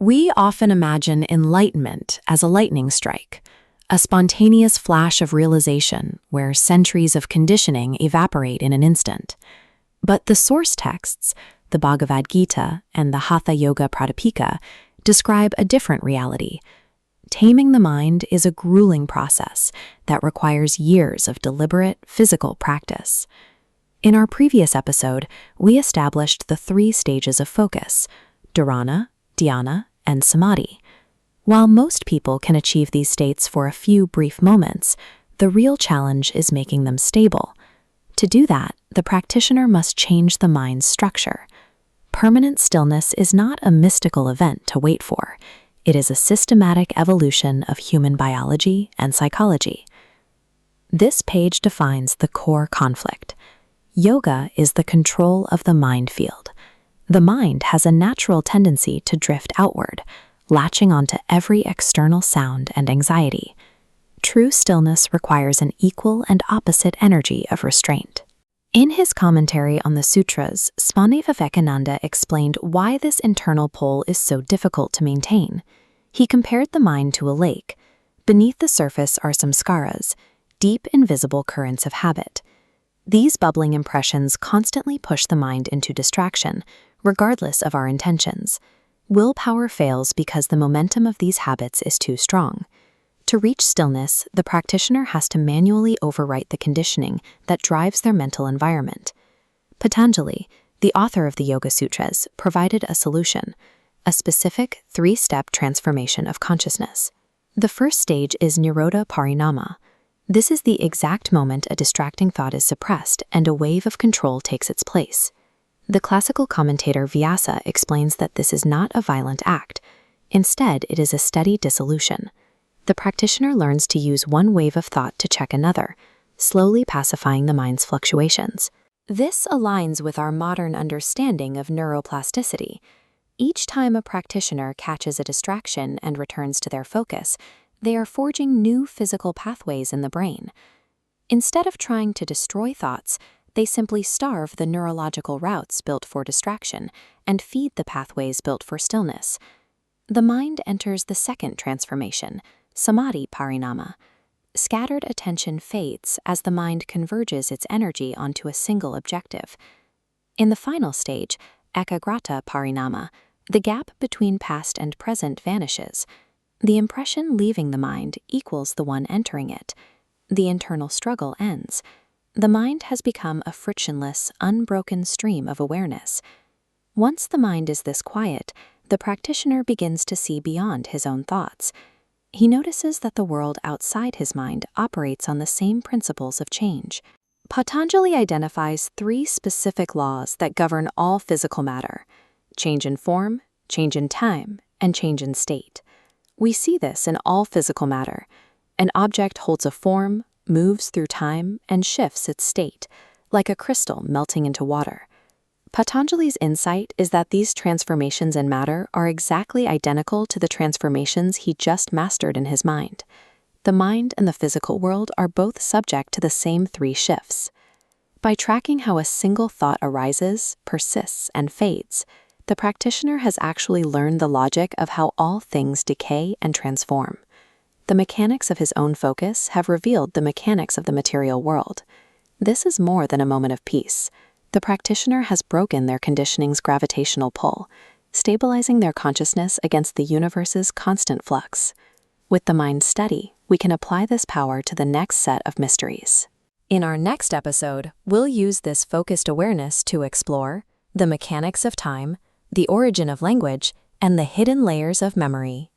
We often imagine enlightenment as a lightning strike, a spontaneous flash of realization where centuries of conditioning evaporate in an instant. But the source texts, the Bhagavad Gita and the Hatha Yoga Pradipika, describe a different reality. Taming the mind is a grueling process that requires years of deliberate physical practice. In our previous episode, we established the 3 stages of focus: dharana, dhyana, and samadhi. While most people can achieve these states for a few brief moments, the real challenge is making them stable. To do that, the practitioner must change the mind's structure. Permanent stillness is not a mystical event to wait for. It is a systematic evolution of human biology and psychology. This page defines the core conflict. Yoga is the control of the mind field. The mind has a natural tendency to drift outward, latching onto every external sound and anxiety. True stillness requires an equal and opposite energy of restraint. In his commentary on the sutras, Swami Vivekananda explained why this internal pole is so difficult to maintain. He compared the mind to a lake. Beneath the surface are samskaras, deep invisible currents of habit. These bubbling impressions constantly push the mind into distraction, regardless of our intentions. Willpower fails because the momentum of these habits is too strong. To reach stillness, the practitioner has to manually overwrite the conditioning that drives their mental environment. Patanjali, the author of the Yoga Sutras, provided a solution, a specific 3-step transformation of consciousness. The first stage is Nirodha Parināma. This is the exact moment a distracting thought is suppressed and a wave of control takes its place. The classical commentator Vyasa explains that this is not a violent act. Instead, it is a steady dissolution. The practitioner learns to use one wave of thought to check another, slowly pacifying the mind's fluctuations. This aligns with our modern understanding of neuroplasticity. Each time a practitioner catches a distraction and returns to their focus, they are forging new physical pathways in the brain. Instead of trying to destroy thoughts, they simply starve the neurological routes built for distraction and feed the pathways built for stillness. The mind enters the second transformation, samadhi parinama. Scattered attention fades as the mind converges its energy onto a single objective. In the final stage, ekagrata parinama, the gap between past and present vanishes. The impression leaving the mind equals the one entering it. The internal struggle ends. The mind has become a frictionless, unbroken stream of awareness. Once the mind is this quiet, the practitioner begins to see beyond his own thoughts. He notices that the world outside his mind operates on the same principles of change. Patanjali identifies 3 specific laws that govern all physical matter: change in form, change in time, and change in state. We see this in all physical matter. An object holds a form, moves through time, and shifts its state, like a crystal melting into water. Patanjali's insight is that these transformations in matter are exactly identical to the transformations he just mastered in his mind. The mind and the physical world are both subject to the same 3 shifts. By tracking how a single thought arises, persists, and fades, the practitioner has actually learned the logic of how all things decay and transform. The mechanics of his own focus have revealed the mechanics of the material world. This is more than a moment of peace. The practitioner has broken their conditioning's gravitational pull, stabilizing their consciousness against the universe's constant flux. With the mind steady, we can apply this power to the next set of mysteries. In our next episode, we'll use this focused awareness to explore the mechanics of time, the origin of language, and the hidden layers of memory.